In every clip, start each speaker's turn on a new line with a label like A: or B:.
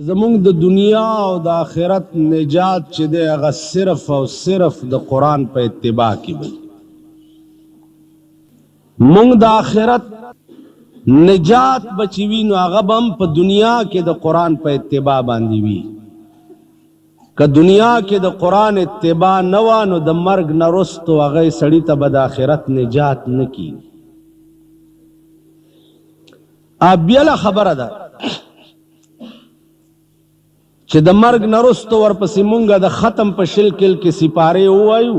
A: زمونږ د دنیا او د آخرت نجات چې دی هغه صرف او صرف د قرآن په اتباع کې وي. مونږ د آخرت نجات بچی وي نو هغه به هم په دنیا کې د قرآن په اتباع باندې وي. که دنیا کې د قرآن اتباع نه وه نو د مرګ نه وروستو هغه سړي ته به د آخرت نجات نه کیږي. بله خبره ده چې د مرګ نه وروسته ورپسې مونږه د ختم په شل کل کې سپارې ووایو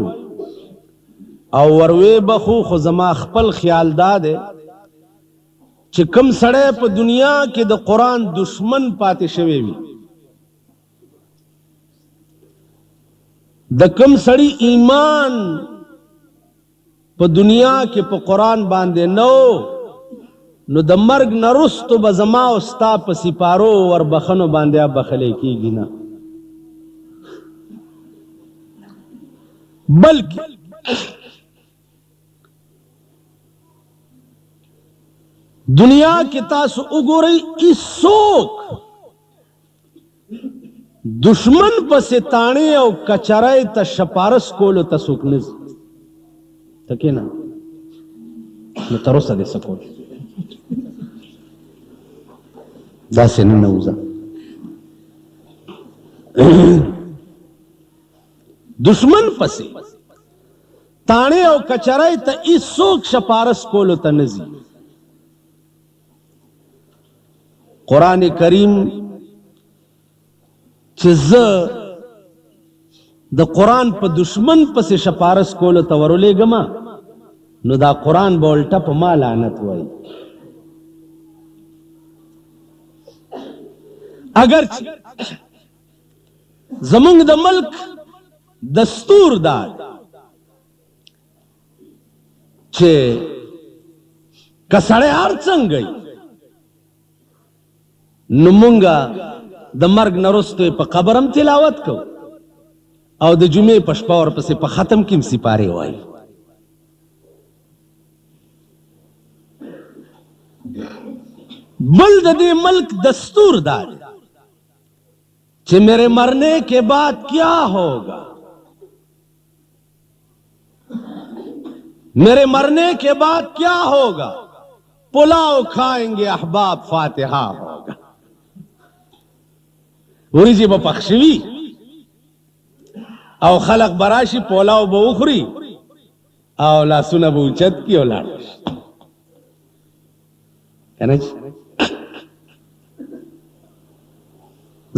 A: او وروې بخو. خو زما خپل خیال دا دی چې کم سړی په دنیا کې د قرآن دشمن پاتې شوی وي، د کم سړی ایمان په دنیا کې په قرآن باندې نو نو د مرګ نه وروستو به زما او ستا په سپارو وربخنو باندې بخلی کېږي نه، بلکې دنیا کې تاسو وګورئ هیڅوک دشمن پسې تاڼې او کچرۍ ته شپارس کولو ته څوک نه ځي. ته کښېنه نو تر اوسه دې څه کول داسې نه نوځه. دشمن پسې تاڼې او کچرۍ ته هیڅوک شپارس کولو ته نه ځي. قرآن کریم چې زه د قرآن په دشمن پسې شپارس کولو ته ورولېږم نو دا قرآن به الټه په ما لعنت وایي. اگر زمونږ د ملک دستور دا چې که سړی هر څنګه نو مونږه د مرګ نه وروسته په قبر هم تلاوت کوو او د جمعې په شپه ورپسې په ختم کې هم سپارې وایي. بل د دې ملک دستور دا دی کہ میرے مرنے کے بعد کیا ہوگا، میرے مرنے کے بعد کیا ہوگا، پلاؤ کھائیں گے احباب فاتحہ ہوگا. وریجی با پخشوی او خلق براشی پولاو با اخری او لاسونا با اوچت کی او لارش کنچ.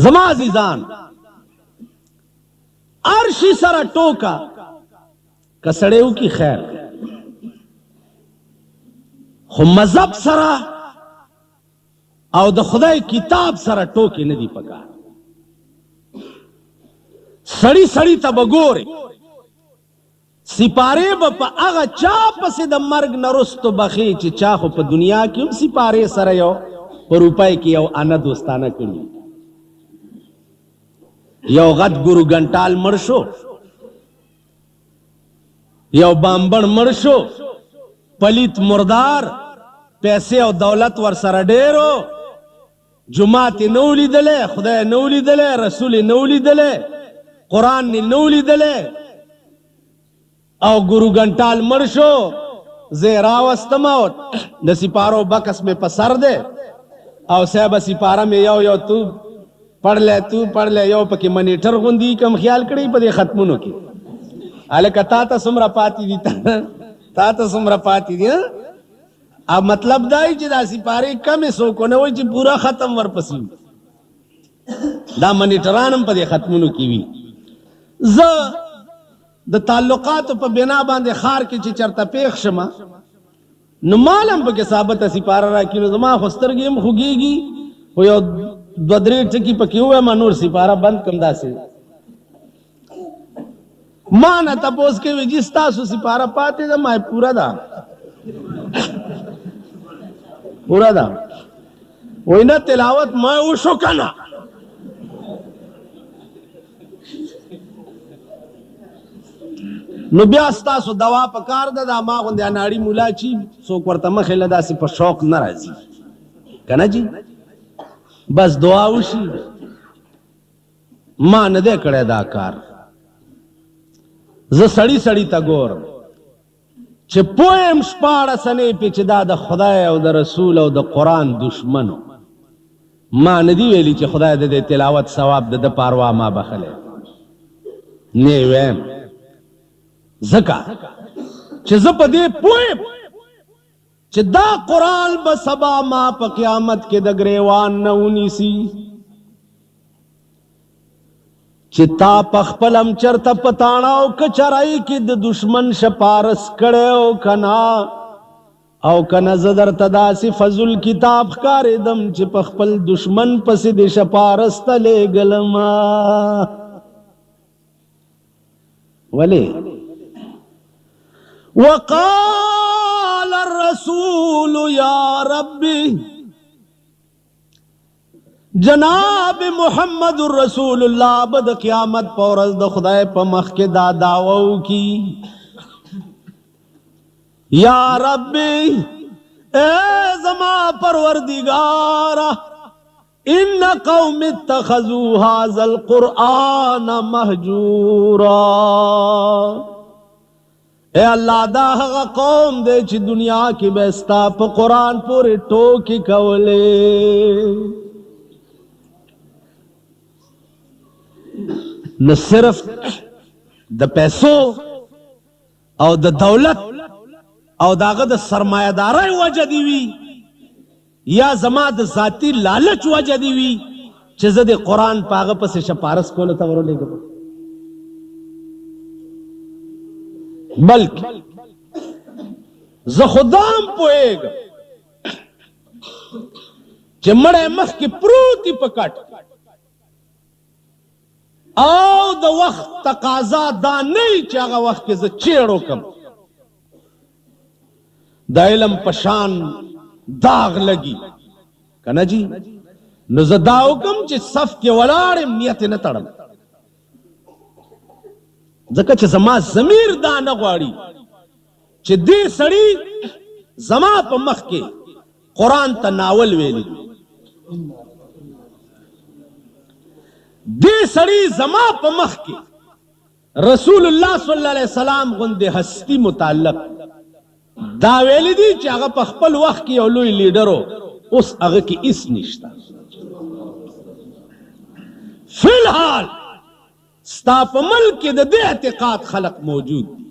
A: زما عزیزان عرشی سره ټوکا کسړیو کی خیر خو مذهب سره او د خدای کتاب سره ټوکی نه دی پکار. سړی سړی ته بګوري سپارې به په هغه چا پسې د مرګ نه وروستو بخي چې چا خو په دنیا کې هم سپارې سره یو په روپۍ کې یو آنه دوستانه کړي. یو غټ ګورو ګنټال مړ شو، یو بامبړ مړ شو، پلیت مردار، پیسې او دولت ور سره ډېرو، جماعت یې نه و لیدلی، خدای نه و لیدلی، رسول یې نه و لیدلی، قرآن یې نه و لیدلی او ګورو ګنټال مړ شو. زه یې راوستم او د سپارو بکس مې په سر دی او صاحبه سپاره مې یو یو تو پڑھ لے تو پڑھ لے یو پکی منیٹر غندی کم خیال کړی په دې ختمونو کې الکه تا ته څومره پاتې دي تا ته څومره پاتې دي. اب مطلب دا چې دا سپارې کمې څوک نه وایي چې پورا ختم ورپسې دا منیټران هم په دې ختمونو کې وي. زه د تعلقاتو په بنا باندې ښار کې چې چرته پیښ شم نو مال هم پکې ثابته سپاره راکړي نو زما خو سترګې هم خوږېږي خو یو دو درې ټکي پکې ووایم نور سپاره بند کم. داسې ما نه تپوس کوي چې ستاسو سپاره پاتې ده؟ ما پوره ده پوره ده. وایي نه تلاوت ما وشو که نه. نو بیا ستاسو دوا په کار ده. دا ما غوندې اناړي مولا چې څوک ورته مخې له داسې په شوق نه راځي که نه جي بس دعا وشي ما نه دی کړی دا کار. زه سړی سړی ته ګورم چې پوه یم 14 سنې پې چې دا د خدای او د رسول او د قرآن دشمنو. ما نه دی ویلي چې خدای د دې تلاوت ثواب د ده پاروا ما بخلی، نه ویم، ځکه چې زه په دې پوه یم چې دا قرآن به سبا ما په قیامت کې د ګریوان نه ونیسي، چې تا په خپل هم چرته په تاڼه او کچرۍ کې د دشمن شپارس کړی او کنا، او کنه زه درته داسې فضل کتاب ښکارېدم چې په خپل دشمن پسې د شپارس ته لېږلم. ولې؟ وقال الرسول یا ربی، جناب محمد رسول اللہ بد قیامت پورز د خدای په مخ کې دا دعوو کی، یا ربی اے زما پروردگارا، ان قوم اتخذوا هذا القرآن مهجورا. اے اللہ دا هغه قوم دے چې دنیا کې به ستا په قرآن پورې ټوکې کولې. نہ صرف د پیسو او د دولت او داغه د سرمایه‌دارۍ وجه دی وي، یا زما د ذاتی لالچ وجه دی وي چې زه د قرآن په هغه پسې شپارس کولو ته ورولېږم، بلکې زه خدام پوهېږم چې مړی مخکې پروت په کټ او د وخت تقاضا دا نه چې هغه وخت کې زه چیړ وکړم، د علم په شان داغ لګي که نه جي، نو زه دا وکړم چې صف کې ولاړ یم، نیت یې نه تړم، ځکه چې زما ضمیر دا نه غواړي چې دې سړي زما په مخ کې قرآن ته ناول ویلی، دې سړي زما په مخ کې رسول الله صلی الله علیه وسلم غوندې هستی متعلق دا ویلی دي چې هغه په خپل وخت کې یو لوی لیډر و، اوس هغه کې هیڅ نشته. فی الحال ستا په ملک کې د دې اعتقاد خلق موجود دي.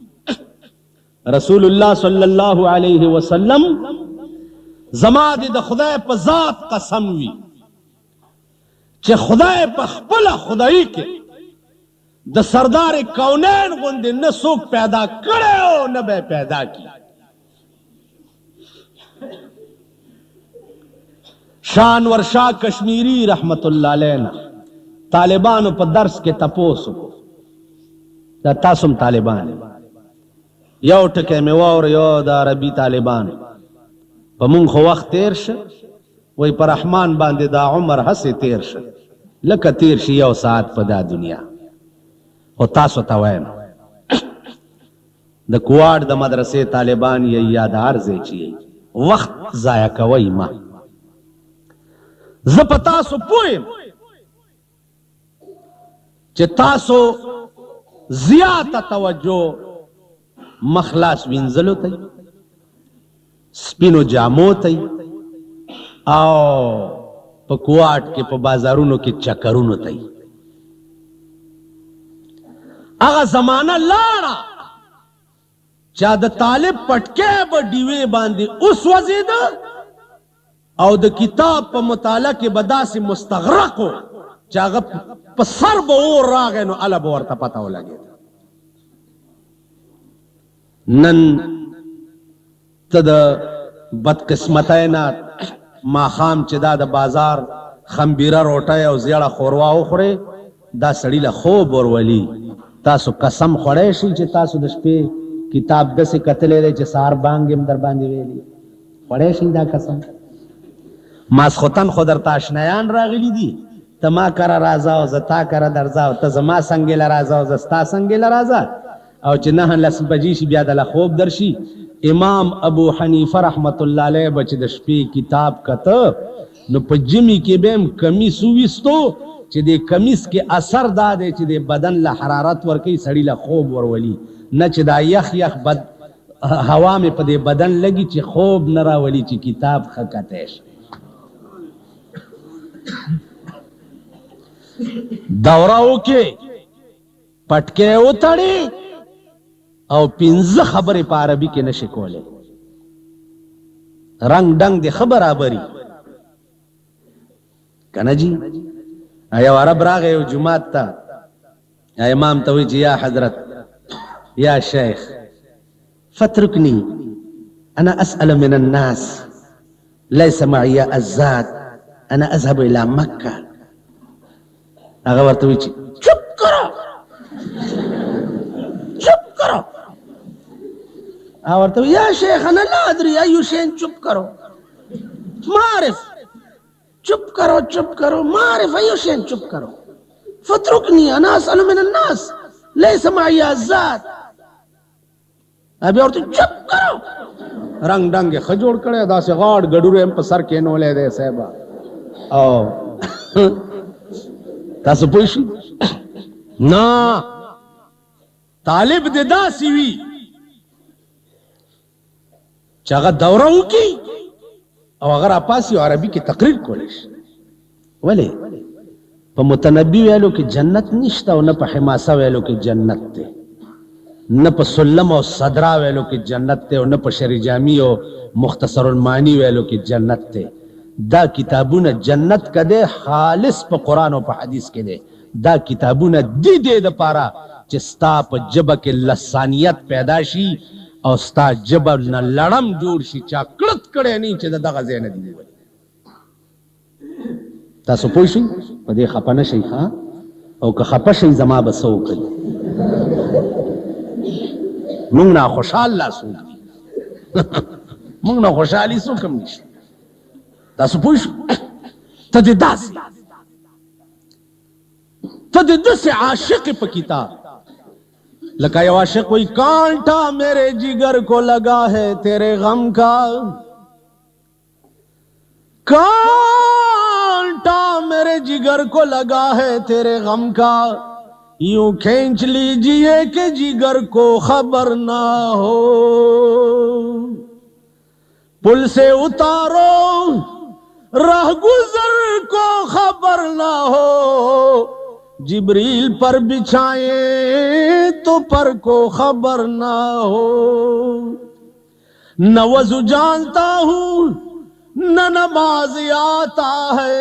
A: رسول الله صلی الله علیه وسلم زما د خدای په ذات قسم وي چې خدای په خپل خدایي کې د سردار کونین غوندې نه څوک پیدا کړی او نه به پیدا کی. شانور شاه کشمیری رحمت الله علیه طالبانو په درس کې تپوس وکړو، دا تاسو هم طالبان یو ټکی مې واورئ، یو د عربي طالبان په مونږ خو وخت تیر شه، وایي په رحمان باندې دا عمر هسې تیر شه لکه تیر شي 1 ساعت په دا دنیا. خو تاسو ته وایم د کوواډ د مدرسې طالبان یې یا د هر ځای چې یې وخت ضایع کوئ مه. زه په تاسو پوه یم چې تاسو زیاته توجه مخلاص وینځلو ته، سپینو جامو ته، او په کوواټ کې په بازارونو کې چکرونو ته. هغه زمانه لاړه چا د طالب پټکې به ډیوې باندې اوس وزیده او د کتاب په مطالعه کې به داسې مستغرق و چې هغه په سر به اور راغی نو هله به ورته پته ولګېده. نن ته د بدقسمتۍ نه ماښام چې دا د بازار خمبیره روټۍ او زیړه ښوروا وخورې دا سړي له خوب ورولي. تاسو قسم خوړی شئ چې تاسو د شپې کتاب داسې کتلی دی چې سهار بانګ هم در باندې ویلي، خوړی شئ دا قسم. ماسخوتن خو درته اشنایان راغلي دي، ته ما کره راځه او زه تا کره درځه او ته زما څنګې له راځه او زه ستا څنګې له راځه، او چې 9-10 بجې شي بیا دله خوب درشي. امام ابو حنیفه رحمت الله علیه به چې د شپې کتاب کته نو په جمعې کې به هم کمیس وویستو چې د کمیس کې اثر دا دی چې د بدن له حرارت ورکوي سړي له خوب ورولي نه چې دا یخ یخ بد هوا مې په دې بدن لګي چې خوب نه راولي چې کتاب ښه کتی شي دوره وکې پټکې وتړې او 15 خبرې په عربي کې نشي کولی رنگ ډنګ دې ښه برابري که نه جي یو عرب راغی یو جومات ته امام ته وایي چې یا حضرت یا شیخ فاتركني أنا أسأل من الناس ليس معي الزاد أنا أذهب إلى مكة هغه ورته وایي چې چپ کرو چپ کرو هغه ورته وایي یا شیخ أنا لا أدري أي شيء چپ کرو ما أعرف چپ کرو ما أعرف أي شيء چپ کرو فاتركني أنا أسأل من الناس ليس معي الزاد ابھی اور تو چپ کرو رنگ ڈنگ ښه جوړ کړی داسې غاړ ګډوری هم په سر کېنولی دی صاحبه او تاسو پوه شئ نه طالب دې داسې وي چې هغه دوره وکړي او هغه راپاسي او عربي کې تقریر کولی شي ولې په متنبي ویلو کې جنت نشته او نه په حماسه ویلو کې جنت دی نه په سلم او صدرا ویلو کې جنت ته او نه په شری جامی او مختصر المعانی ویلو کې جنت ته دا کتابونه جنت کده خالص په قران او په حدیث کې ده دا کتابونه دې د پاره چې ستا په جبه کې لسانیت پیدا شي او ستا جبه نه لړم جوړ شي چا کړت کړي نه چې دغه ځای نه دی تاسو پوه شئ په دې خپه نه شئ ښه او که خپه شئ زما به څه وکړي مونږ نه خوشحاله څوک دي مونږ نه خوشحالي څوک هم نشته تاسو پوه شئ ته دې داسې عاشق په کتاب لکه یو عاشق وایي کانٹا میرے جگر کو لگا ہے تیرے غم کا کانٹا میرے جگر کو لگا ہے تیرے غم کا یوں کھینچ لیجئے کہ جگر کو خبر نہ ہو پل سے اتارو راہ گزر کو خبر نہ ہو جبریل پر بچھائیں تو پر کو خبر نہ ہو نہ وضو جانتا ہوں نہ نماز آتا ہے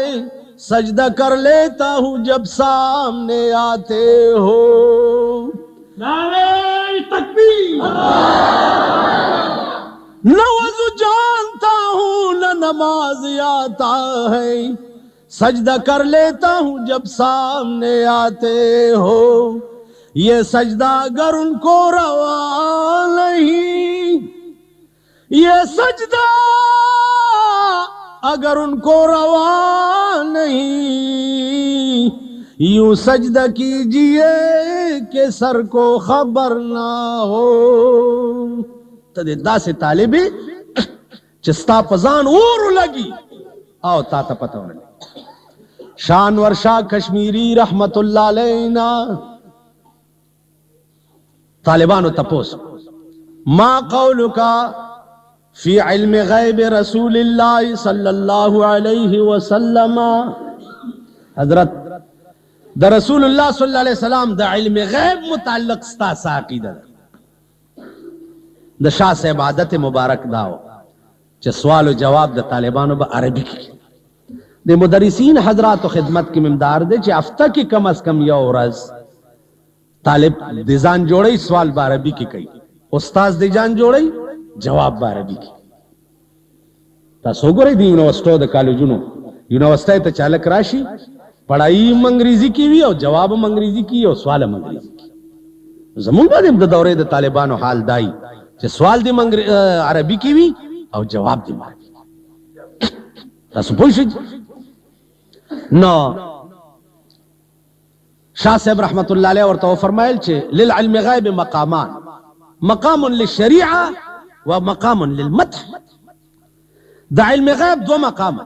A: سجدہ کر لیتا ہوں جب سامنے آتے ہو نعرہ تکبیر نہ وضو جانتا ہوں نہ نماز آتا ہے سجدہ کر لیتا ہوں جب سامنے آتے ہو یہ سجدہ اگر ان کو روا نہیں یہ سجدہ اگر ان کو روا نہیں یوں سجدہ کیجئے کہ سر کو خبر نہ ہو تدې داسې طالبې چې ستا په ځان اور لګي او تا ته پته ونه لګي شانور شاه کشمیری رحمت الله علینا طالبانو تپوس ما قولک فی علم غیب رسول اللہ صلی اللہ علیہ وسلم حضرت دا رسول اللہ صلی اللہ علیہ وسلم دا علم غیب متعلق ستا عقیدہ دا شاہ صاحب عادت مبارک داو چه سوال و جواب دا طالبانو با عربی کی دا مدرسین حضرات و خدمت کی ممدار دے چه افتا کی کم از کم یو ورځ طالب دیزان جوڑی سوال با عربی کی کئی استاز دیجان جوڑی جواب با عربی کی تاسو ګورئ دی یونیورسټو د کالجونو یونیورسټۍ ته چالک راشي پڑھائی انګریزي کی وی او جواب انګریزي کی او سوال انګریزي کی زمونږ باندې د دورې د طالبانو حال دای چې سوال دی عربي کی وی او جواب دی عربي تاسو پوه شئ نو شاه صاحب رحمت الله علیه ورته فرمایل چې للعلم غیب مقامان مقام للشریعه ومقام للمدح دا علم غیب دو مقام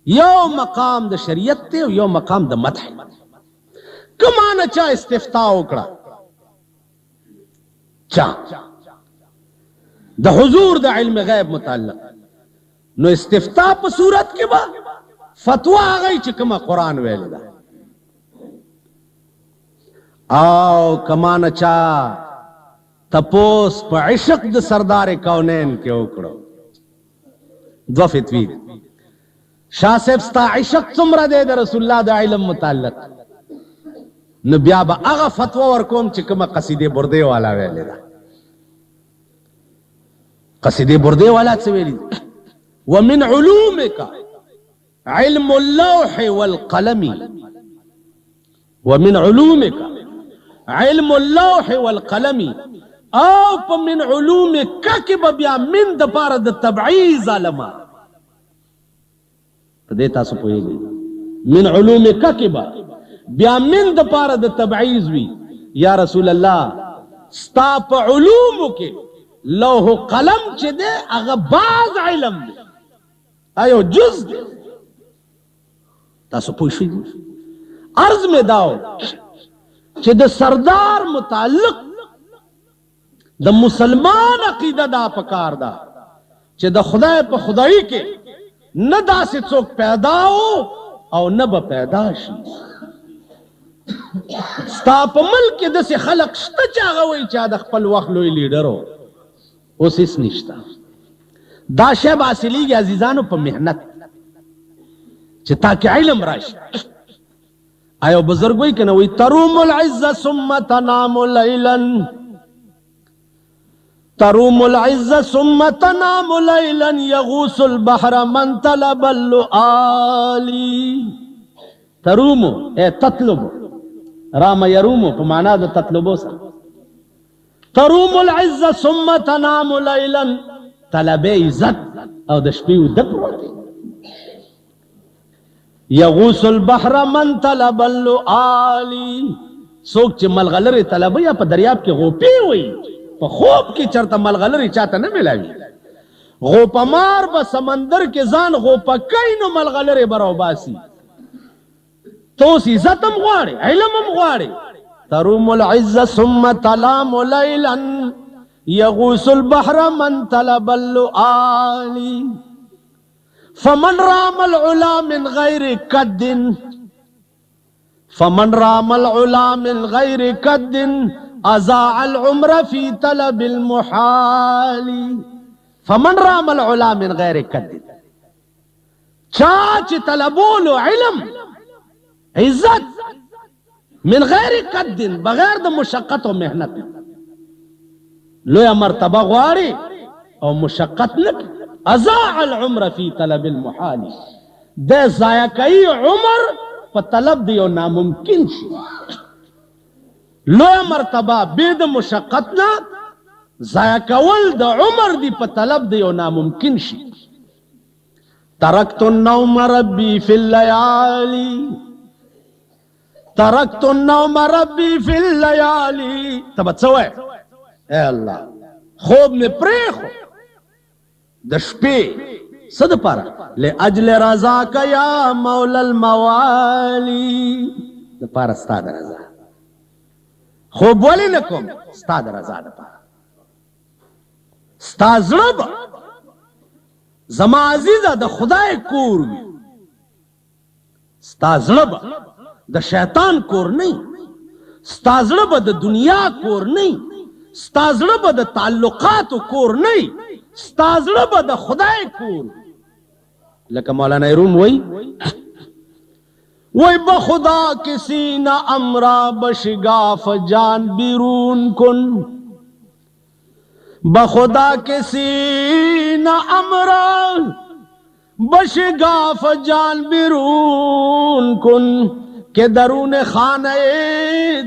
A: یو مقام د شریعت ته او یو مقام د مدح. کمانه چا استفتاء وکړه چا د حضور د علم غیب متعلق، نو استفتاء په صورت کې با فتوا هغه چې کومه قرآن ویل ده، او کمانه چا تپوس په عشق د سردار کونین کې وکړو. دو فتوی شاہ صاحب ستا عشق څومره دی د رسول الله د علم متعلق، نو بیا به هغه فتوا ورکوم چې کومه قصیدې بردې والا ویلې ده. قصیدې بردې والا څه ویلي؟ ومن علومک علم اللوح والقلم، ومن علومک علم اللوح والقلم، او په من علومک کې به بیا من د پاره د تبعیض علما په دې تاسو پوهیږئ. من علومک کې به بیا من د پاره د تبعیض وی. یا رسول الله ستا په علومو کې لوح قلم چې دی هغه بعض علم دی، ایو جز دی. تاسو پوه شئ. عرض میں داو چې د سردار متعلق د مسلمان عقیده دا پکار دا چې د خدای په خدای کې نه داسې څوک پیدا او نه به پیدا شي. ستا په ملک کې داسې خلق شته چې هغه وایي چې د خپل وخت لوی لیډر و، اوس هېڅ نشته. دا شی به حاصلېږي عزیزانو په محنت چې تاکې علم راشي. ایو بزرگ وی کنه وی تروم العز ثم تنام لیلا، تروم العز ثم تنام لیلا یغوس البحر من طلب اللؤالی. ترومو اے تطلبو، رام یرومو په معنا د تطلبو سره. تروم العز ثم تنام لیلا، طلب عزت او د شپې وده پروت. یغوس البحر من طلب اللؤالی، څوک چې ملغلرې طلبه یا په دریاب کې غوپې وي، په خوب کې چرته ملغلرې چاته نه ملاوي. غوپمار به سمندر کې ځان غوپه کوي نو ملغلرې به راوباسي. ته اوس عزت هم غواړې، علم هم غواړې. تروم العز ثم تنام لیلا یغوس البحر من طلب اللؤالی. فمن رام العلا من غیر قد، فمن رام العلا من غیر قد اضاع العمر فی طلب المحال. فمن رام العلا من غیر قد، چا چې طلبولو علم عزت من غیر قد، بغیر د مشقت او محنت، لویا مرتبه غواړي او مشقت نه، اضاع العمر فی طلب المحال، د ضایع کوي عمر په طلب د یو ناممکن شي. لویه مرتبه بې د مشقت نه ضایع کول د عمر دی په طلب د یو ناممکن شي. ترکت النوم ربی فی اللیالی، ترکت النوم ربی فی اللیالی. ته به څه وایې؟ اے الله خوب مې پرېښو د شپې څه دپاره؟ لاجل رضاک یا مولا الموالی، دپاره ستا د رضا. خوب ولې نه کوم؟ ستا د رضا دپاره. ستا زړه به زما عزیزه د خدای کور وي، ستا زړه به د شیطان کور نه، ستا زړه به د دنیا کور نه، ستا زړه به د تعلقاتو کور نه، ستا زړه به د خدای کور. لکه مولانا روم وی بخدا کسی نہ امرا بشگاف جان بیرون کن، بخدا کسی نہ امرا بشگاف جان بیرون کن، کہ درون خانہ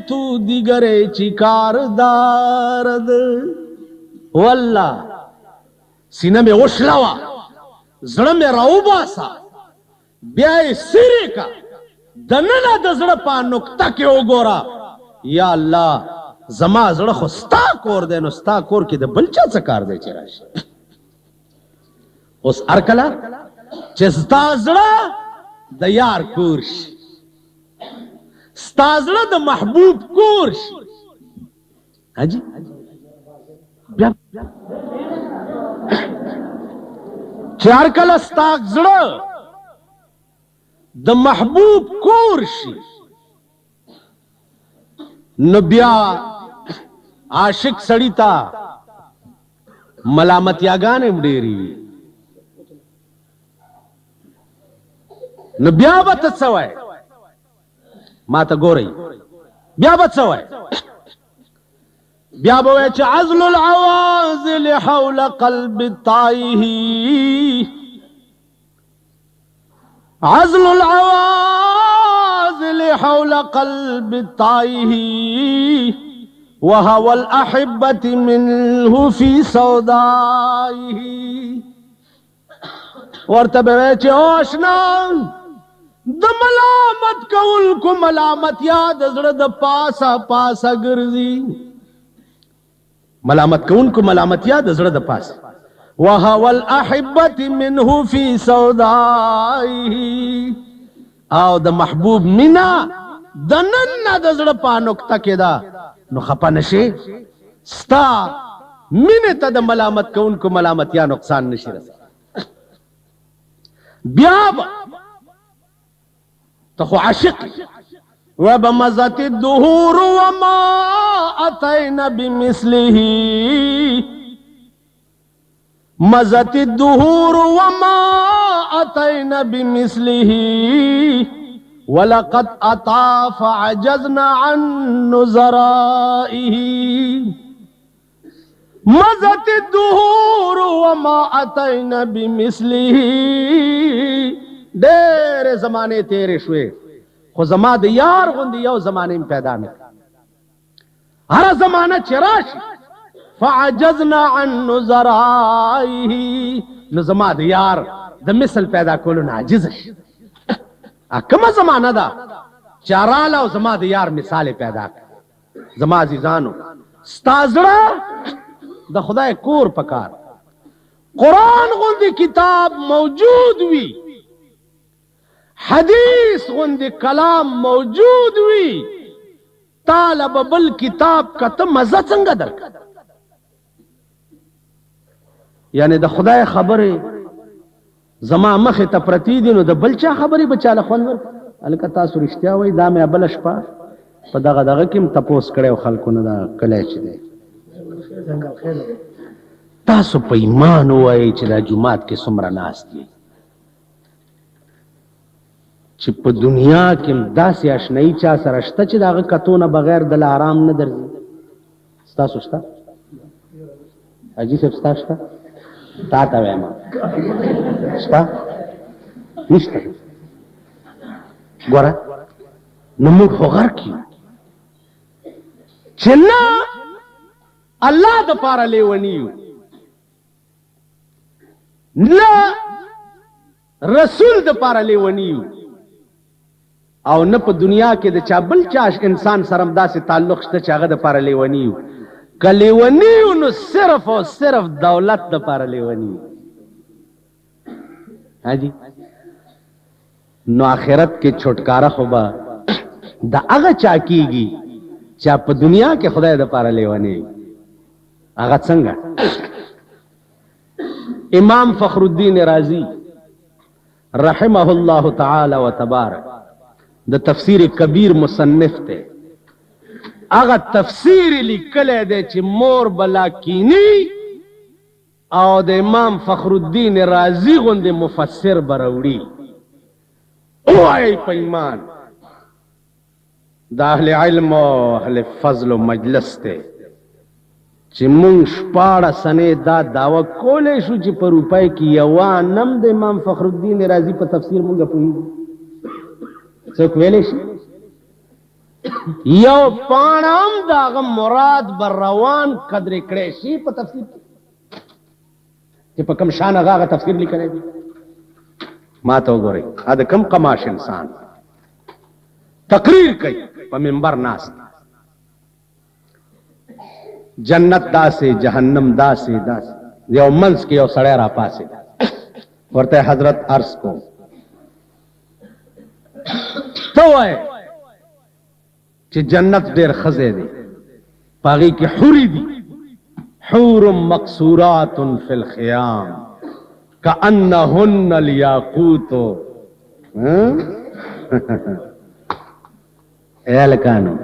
A: تو دیگر چیکار دارد. واللہ سینه میں وشلوا، زړه میں راوباسا، بیا یې سیرې کا، دننه د زړه په نقطه کې وګوره. یا الله زما زړه خو ستا کور دی، نو ستا کور کې د بل چا څه کار دی چې راشي؟ اوس هر کله چې ستا زړه د یار کور شي، ستا زړه د محبوب کور شي. حاجی بیا چې هر کله ستا زړه د محبوب کور شي نو بیا عاشق سړی ته ملامتیاګانې هم ډېرې وي. نو بیا به ته څه وایې؟ ما ته ګورئ، بیا به څه وایې؟ بیا به وایې چې عزل العوازل حول قلب التائه، عزل العوازل حول قلب التائه وهوى الأحبة منه في سودائه. ورته به وایې چې او اشنا د ملامت کوونکو ملامتیا د زړه د پاسه پاسه ګرځي، ملامت کوونکو ملامتیا د زړه د پاسه. وهوى الأحبة منه في سودائه، او د محبوب مینا د نن د زړه په نقطه کې ده. نو خپه نشي، ستا مینې ته د ملامت کوونکو ملامتیا نقصان نشي رسولی. بیا به ته خو عاشق وبمزت الدهور وما أتينا بمثله، مزت الدهور وما أتينا بمثله ولقد أتى فعجزنا عن نظرائه. مزت الدهور وما أتينا بمثله، ډېر زمانه تیرې شوې خو زما د یار غوندې یو زمانه پیدا نه کړه. هر زمانه چې راشي فعجزنا عن نظرائه، نو زما د یار د مثل پیدا کولو نه عاجز شي. کومه زمانه ده چې رااله او زما د یار مثال پیدا کړ. زما عزیزانو، ستا زړه د خدای کور پکار، قرآن غوندې کتاب موجود وي، حدیث غوندې کلام موجود وي، طالب بل کتاب کته مزه څنګه درک؟ یعنی د خدای خبره زما مخې ته پرتی دي، نو د بل چا خبرې به چاله خوند ورکړي؟ هلکه تاسو رښتیا وایي، دا مې بله شپه په دغه کې هم تپوس کړی و خلکو نه، دا کلی چې دی تاسو په ایمان ووایئ چې دا جومات کې څومره ناست دي چې په دنیا کې داسې اشنایي چا سره شته چې د هغه کتو نه بغیر دله آرام نه درځي؟ ستاسو شته؟ حاجي صاحب ستا شته؟ تا ته وایم شته؟ نشته. ګوره نو موږ خو غرق یو چې نه الله دپاره لیوني یو، نه رسول دپاره لیوني یو، او نه په دنیا کې د چا بل چا انسان سره هم داسې تعلق شته چې هغه دپاره لیوني یو. که لیوني یو نو صرف او صرف دولت دپاره لیوني یو. حاجي نو آخرت کې چھٹکاره خو به د هغه چا کېږي چې په دنیا کې خدای دپاره لیونی وي. هغه څنګه؟ امام فخر الدین رازی رحمه الله تعالی و تبارک د تفسیر کبیر مصنف ته هغه تفسیر لیکلی دی چې مور بلا کینی او د امام فخر الدین رازی غوندې مفسر به راوړي. اوای په ایمان د اهل علم او اهل فضل و مجلس ته چې مونږ 14 سنې دا دعوه کولی شو چې په روپۍ کې یوه نم د امام فخر الدین رازی په تفسیر مونږ پوهېږو. څوک ویلی شي یو پاڼه هم د هغه مراد به روان قدرې کړی شي په تفسیر کې چې په کوم شان هغه تفسیر لیکلی دی؟ ما ته وګورئ، دا د کوم قماش انسان تقریر کوي په منبر ناست، جنت داسې جهنم داسې داسې، یو منځ کې یو سړی را پاسې ورته حضرت عرض کو تو ہے چې جنت ډیر خزه دی پاغي کې حوری دی حور مقصورات فی الخیام کأنهن الیاقوت اے لکانو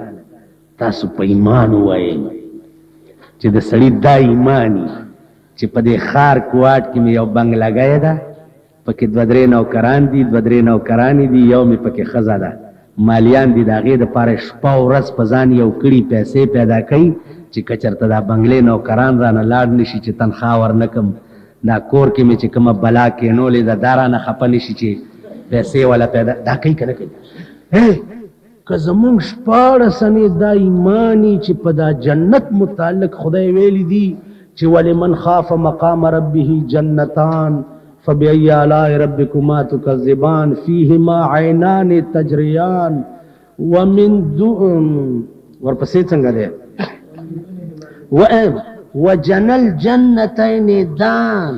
A: تاسو په ایمان وای چې د سړی دا ایمانی چې په دې خار کوټ کې مې یو بنګ لګای دا پکې دوه درې نوکران دي دوه درې نوکرانی دي یو مې پکې خزه ده مالیان دي د هغې دپاره شپه ورځ په ځان یو کړي پیسې پیدا کوي چې که چېرته دا بنګلې نوکران رانه لاړ نه شي چې تنخوا ورنه کړم دا کور کې مې چې کومه بلا کېنولې ده دا رانه خفه نه شي چې پیسې والا پیدا دا کوي که نه کوي که زمونږ شپاړس انې دا ایمانی چې په دا جنت متعلق خدای ویلی دي چې ولمن خاف مقام ربه جنتان فبأي آلاء ربكما تكذبان فيهما عينان تجريان ومن دون ورپسې څنګه دی وجنى الجنتين دان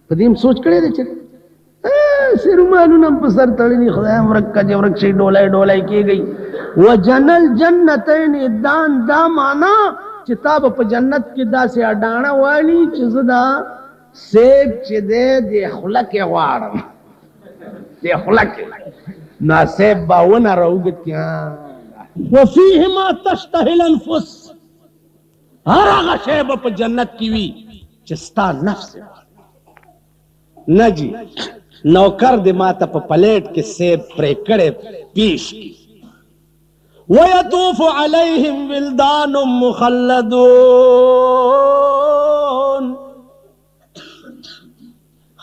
A: په دې سوچ کړی دی چې سرمالونه په سر تړلي خدای ورکه چې ورک شي ډولای ډولای کېږي وجنى الجنتين دان دا معنا چې تا په جنت کې داسې اډاڼه والی چې زدا سیب چې دې د خوله کې غواړم د خوله کې نا سیب باونه راوګد کې وفيهما تشتهي الانفس هر هغه شی به په جنت کې وي چې ستا نفس نه جي نوکر دې ماته په پلیټ کې سیب پرې کړی پیش کی ويطوف عليهم ولدان مخلدون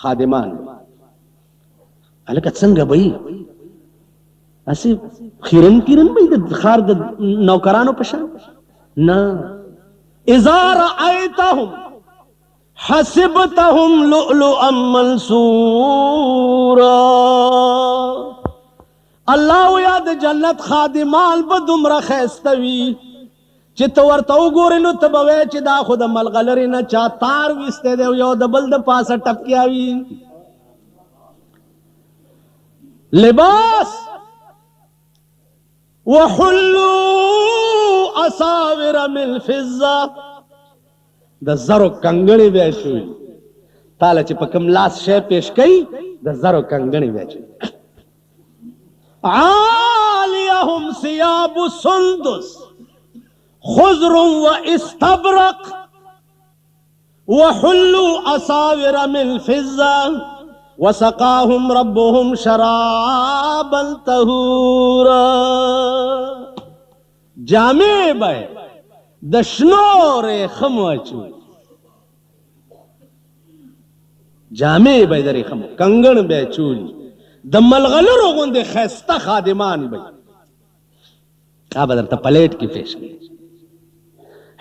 A: خادمان الکه څنګه به اسی خیرن کیرن به د خار د نوکرانو په شان نه اذا رأيتهم حسبتهم لؤلؤا منثورا الله یاد جنت خادمان به دومره ښایسته وي چې ته ورته وګورې نو ته به وایې چې دا خو د ملغلرې نه چا تار ویستی دی یو د بل د پاسه ټپکیا وي لباس وحلوا اساور من فضه د زرو کنګڼې بیا شوي تاله چې په کوم لاس شی پیش کوي د زرو کنګڼې بیا شوي عالیهم ثياب سندس خضر واستبرق وحلوا اساور من فضه وسقاهم ربهم شرابا طهورا جامع به د شنو ریخم واچوي جامع به د ریخم کنګڼ به چولی د ملغلرو غوندې ښایسته خادمان به دا به درته پلیټ کې پیش کړي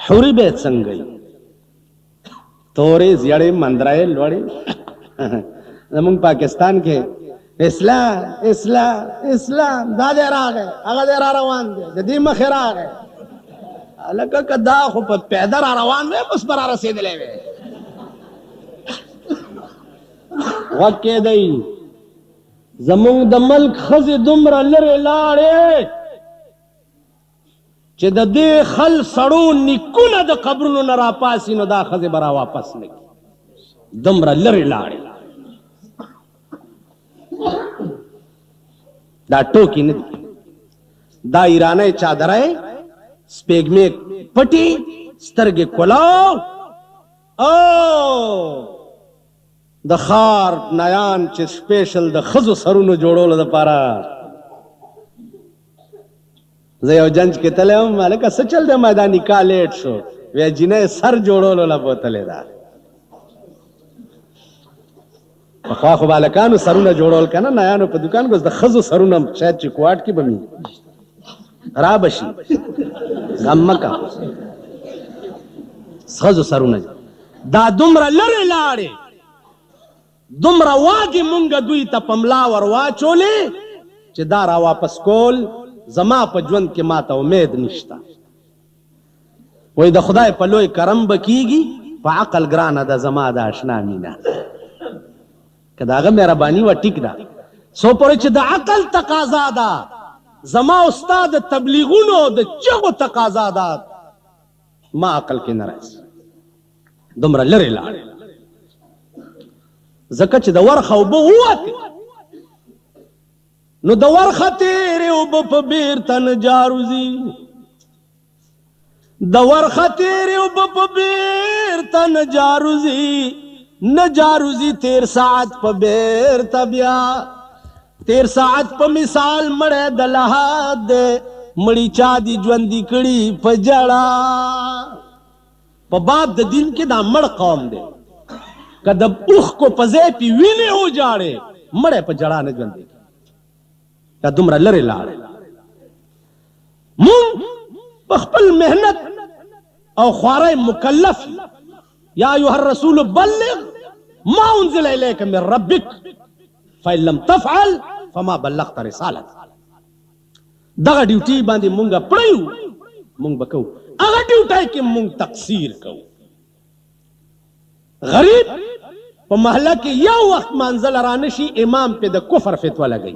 A: حورې به څنګه وي تورې زیړې مندرې لوړې زمونږ پاکستان کې اسلام اسلام اسلام دا دی راغی هغه دی را روان دی د دې مخې راغی هلکه که دا خو په پیاده را روان وی بس به را رسېدلی وی غوږ کېدی زمونږ د ملک ښځې دومره لرې لاړې چې د دې خل سړو نیکونه د قبرونو نه راپاسي نو دا ښځې به را واپس نه کړي دومره لرې لاړې دا ټوکی نه دي دا ایرانی چادرای سپېږمې پټي سترګې کولاو او د خار نیان چې سپیشل د ښځو سرونو جوړولو دپاره زه یو جنج کې تلی وم هلکه څه چل دی ما دا نکاح لیټ شو وی جینۍ سر جوړولو له بوتلې ده پخوا خو به هلکانو سرونه جوړول که نه نیانو په دوکان کې اوس د ښځو سرونه شاید چې کوواټ کې به مي را به شي غم مه کوه ښځو سرونه دا دومره لرې لاړې دومره واګې مونږ دوی ته په ملا ور واچولې چې دا را واپس کول زما په ژوند کې ماته امید نشته وایي د خدای په لوی کرم به کېږي په عقل ګرانه ده زما د اشنا مینه که د هغه مهرباني وه ټیک ده څو پورې چې د عقل تقاضا ده زما استاد تبلیغونو د چغو تقاضا ده ما عقل کې نه راځي دومره لرې لاړې ځکه چې د ورخه اوبه ووتې نو د ورخه تېرې اوبه په بېرته نه جاروځي د ورخه تېرې اوبه په بېرته نه جاروځي نه جاروځي تېر ساعت په بېرته بیا تېر ساعت په مثال مړی د لحد دی مړي چا دي ژوندي کړي په جړه په باب د دین کې دا مړ قوم دی که د اوښکو په ځای پې وینې وجاړې مړی په جړه نه ژوندي دا دومره لرې لاړې مونږ په خپل محنت او خوارۍ مکلف یا ایها الرسول بلغ ما انزل الیک من ربک فإن لم تفعل فما بلغت رسالت دغه ډیوټي باندې مونږ پړیو مونږ به کوو هغه ډیوټۍ کې مونږ تقصیر کوو غریب په محله کې یو وخت منزل رانشي امام پې د کفر فتوا لګوي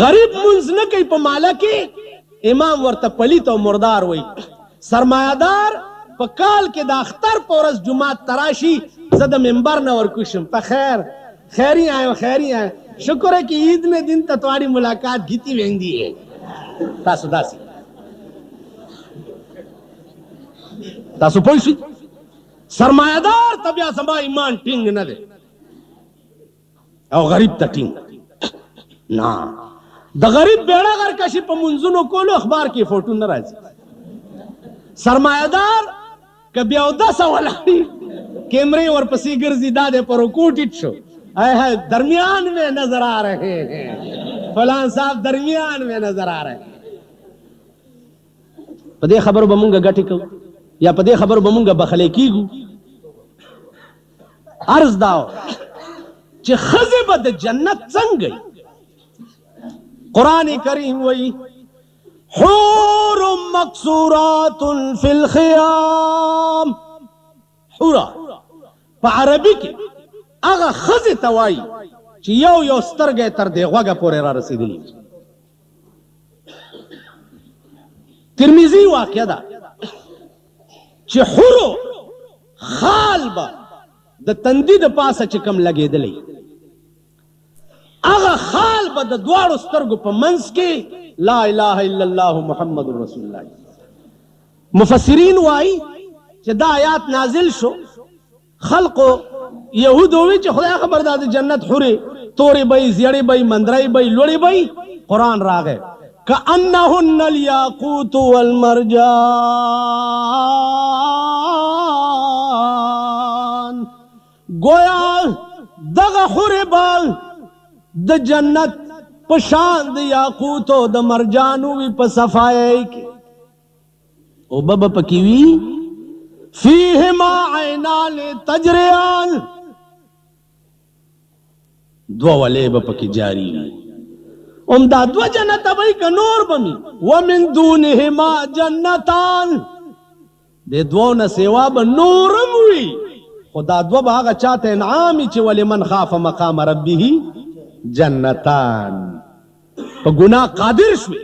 A: غریب منځ نه کوي په محله کې امام ورته پلیت او مردار وایي سرمایهدار په کال کې د اختر په ورځ جماعت ته راشي زه د منبر نه ورکوشم په خیر خیری آئے خیری آئے شکر ہے کہ عید میں دن تتواری ملاقات گیتی ویندی ہے تاسو داسی تاسو پوشی سرمایہ دار تبیا سما ایمان ٹنگ نہ دے او غریب تا ٹنگ نا دا غریب بیڑا غر کشی پا منزونو کولو اخبار کی فوٹو نرازی سرمایہ دار کبھی او دا سوالی کیمرے اور پسی گرزی دادے پر کوٹیٹ شو درمیان میں نظر آ رہے ہیں فلان صاحب درمیان میں نظر آ رہے ہیں پدے خبر بمونگا گٹی کو یا پدے خبر بمونگا بخلے کی گو عرض داو چی خزب د جنت سنگ گئی قرآن کریم وئی حور مقصورات فی الخیام حورا پا عربی کی اغا خزی توائی چی یو یو سترگے تر دے غوگا پورے را رسیدلی ترمیزی واقعہ دا چی حورو خال با دا تندی دا پاسا چی کم لگے دلی اغا خال با دا دوارو سترگو پا منس کے لا الہ الا اللہ محمد رسول اللہ مفسرین وائی چی دا آیات نازل شو خلقو یہود ہوئی چی خدا خبر دا جنت حوری توری بئی زیڑی بئی مندرائی بئی لوڑی بئی قرآن راگے کأنہن الیاقوت والمرجان گویا دغا حوری بال دا جنت پشان دا یاقوتو دا مرجانوی پا صفائی کی او بابا پکیوی فیہما عینان تجریان دو ولیب پکی جاری دا دو جنت بھئی کا نور بمی ومن دونہما جنتان دے دو نسیوا با نورم ہوئی خدا دو با آگا چاہتے انعامی چی ولی من خاف مقام ربی ہی جنتان پا گناہ قادر شوی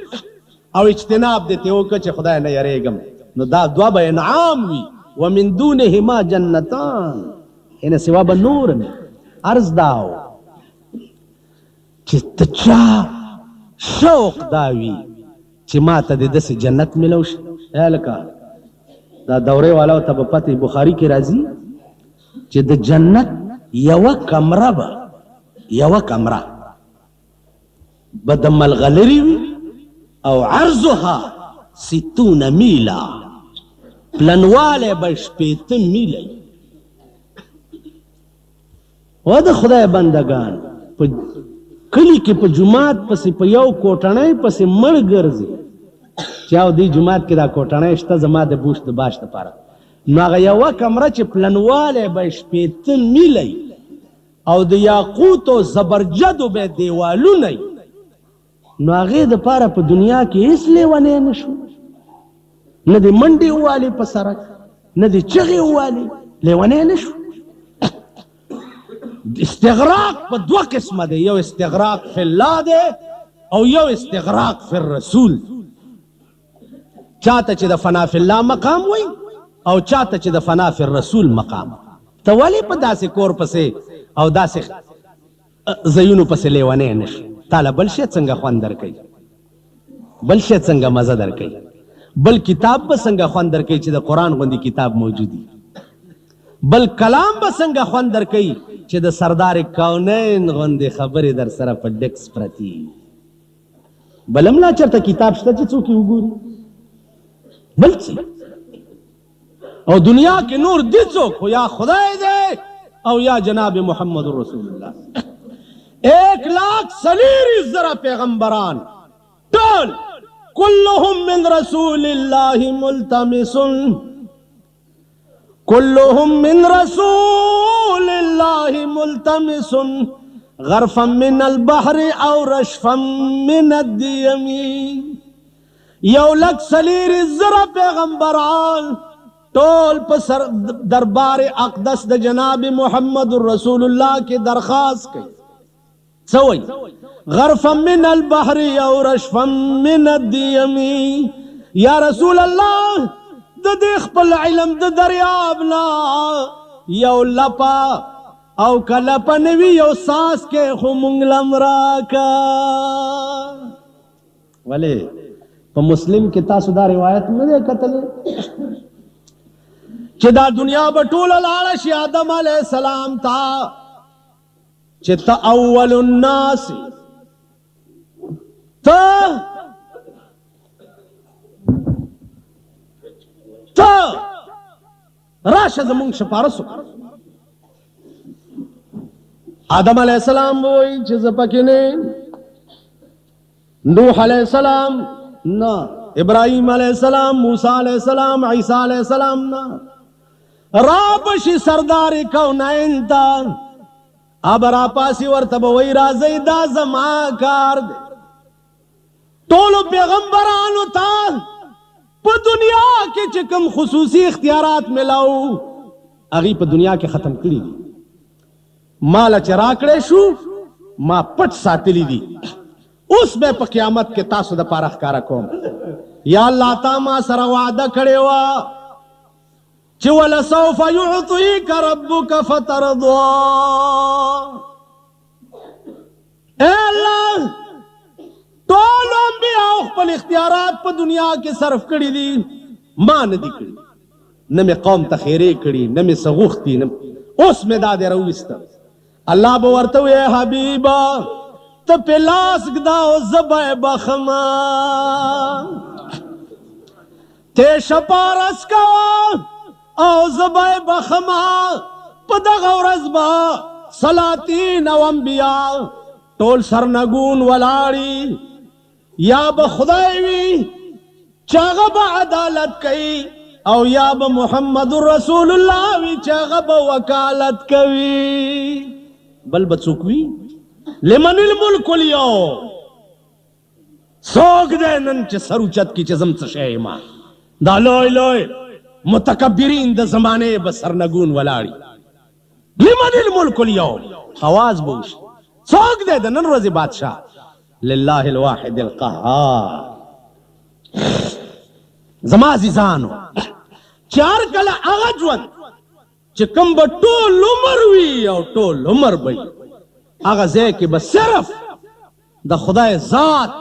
A: او اجتناب دیتے ہو کچھ خدا نے یریگم نو دا دو با انعام ہوئی ومن دونہما جنتان انہیں سوا با نور میں عرض داو چی تچا شوق داوی چی ما تا دے دس جنت ملوش اے لکا دا دورے والا تا با پتہ بخاری کی رازی چی دا جنت یو کمرہ با یو کمرہ با دم الغلری وی او عرضها 60 میلا پلنوالے بش پیتم میلی و دا خدای بندگان کلی کی پا جماعت پسی پا یو کوٹنائی پسی مر گرزی چاو دی جماعت کی دا کوٹنائی شتا زما دا بوش دا باش دا پارا نو آگا یو کمرہ چی پلنوالے بش پیتم میلی او دا یاقوت و زبرجدو بے دیوالو نئی نو آگے دا پارا پا دنیا کی اس لیوانے نشو نہ دی منڈی والی پا سرک نہ دی چغی والی لیوانے نشو استغراق پا دو قسم دے یو استغراق فی اللہ دے او یو استغراق فی الرسول، چاته چې د فنا فی الله مقام وای او چاته چې د فنا فی الرسول مقام. ته ولې په داسې کور پسې او داسې زیونو پسې لیونی نشي؟ تاله بل شی څنګه خوند درکوي؟ بل شی څنګه مزه درکوي؟ بل کتاب به څنګه خوند درکوي چې د قرآن غوندې کتاب موجودي؟ بل کلام به څنګه خوند درکوي چې د سردار کونین غوندې خبرې در سره په ډیکس پرتي؟ بل هم لا چېرته کتاب شته چې څوک یې وګوري؟ بل څه او دنیا کې نور دی څوک؟ خو یا خدای دی او یا جناب محمد رسول الله. 1,40,000 پیغمبران ټول كلهم من رسول الله ملتمس، كلهم من رسول الله ملتمس غرفا من البحر او رشفا من الديم. 1,40,000 پیغمبران ټول په دربار اقدس د جناب محمد رسول الله کې درخواست کوي. څه وایي؟ غرفا من البحر او رشفا من الديم. یا رسول الله د دې خپل علم د دریاب نه یو لپا او کله په نوي یو ساس کې خو مونږ لم راکا. ولې په مسلم کې تاسو دا روایت نه دی کتلی چې دا دنیا به ټوله لاړه شي آدم علیه السلام ته چې ته اول الناس، ته راشه زمونږ سپارس وکړه. آدم علیه السلام وایي چې زه پکې نه، نوح علیه السلام نه، ابراهیم علیه السلام، موسی علیه السلام، عیسی علیه السلام نه. را بشي سردار کونین ته اب را پاسی ورته به وایي راځئ دا زما کار دی. ټولو پیغمبرانو ته په دنیا کې چې کوم خصوصي اختیارات ملاو هغې په دنیا کې ختم کړي دي. ماله چې راکړی شو ما پټ ساتلی دي، اوس به په قیامت کې تاسو دپاره ښکاره کوم. یا الله تا ما سره وعده کړې وه چې ولسوف یعطیک ربک فترضا. اے الله ټول انبیاء خپل اختیارات په دنیا کې صرف کړي دي، ما نه دي کړي. نه مې قوم ته خیرې کړي، نه مې څه غوښتي، اوس مې دا دی راوویسته. الله به ورته وایي حبیبه ته پې لاس ږده او زه به یې بخمه، ته شپارس کوه او زه به یې بخمه. په دغه ورځ به سلاطین او انبیا ټول سرنګون ولاړي، یا به خدای وي چې هغه به عدالت کوي او یا به محمد رسول الله وي چې هغه به وکالت کوي. بل به څوک وي؟ لمن الملک اليوم. څوک دی نن چې سر اوچت کړي چې زم څه شی یم؟ دا لوی لوی متکبرین د زمانې به سرنګون ولاړي. لمن الملک اليوم اواز به وشي. څوک دی د نن ورځې بادشاه؟ لله الواحد القهار. زما عزیزانو چې هر کله هغه ژوند چې کوم به ټول عمر وي او ټول عمر به وي هغه ځای کې به صرف د خدای ذات